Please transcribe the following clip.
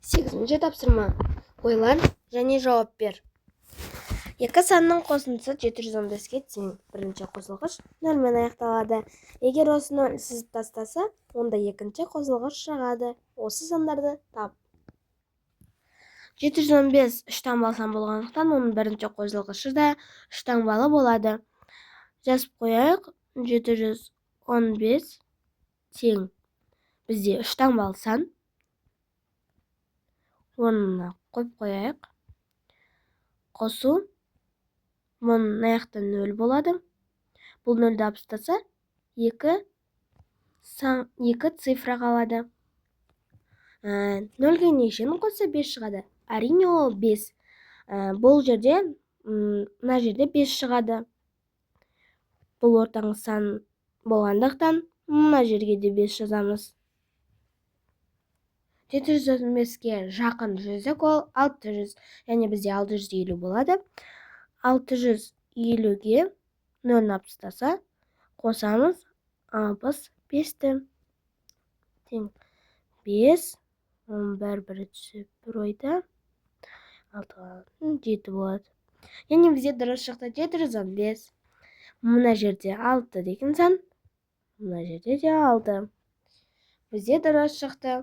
8-ші тапсырма. Ойлан және жауап бер. Екі санның қосындысы 715-ке тең. Бірінші қосылғыш 0-мен аяқталады. Егер осыны сызып тастаса, онда екінші қосылғыш шығады. Осы сандарды тап. 715 үш таңбалы сан болғандықтан, оның бірінші қосылғышы да үш таңбалы болады. Жазып қояйық. 715 тең. Бізде үш таңбалы сан. Орнына қойып қояйық. Қосу. Мұның аяқта 0 болады. Бұл 0-ді алып тастаса, 2 цифра қалады. 0-ге нешені қосса 5 шығады? Әрине ол 5. Бұл жерде, мына жерде 5 шығады. Бұл ортаңғы сан болғандықтан, мына жерге де 5 жазамыз. 715-ке жақын жүздік ол 600, және бізде 650 болады. 650-ге 0-ні алып тастаса, қосамыз 65-ті. Тең 5, 11 бірі түсіп, бір ойда 7 болады. Яғни бізде дұрыс шықты 715. Мына жерде 6 деген сан, мына жерде де 6. Бізде дұрыс шықты.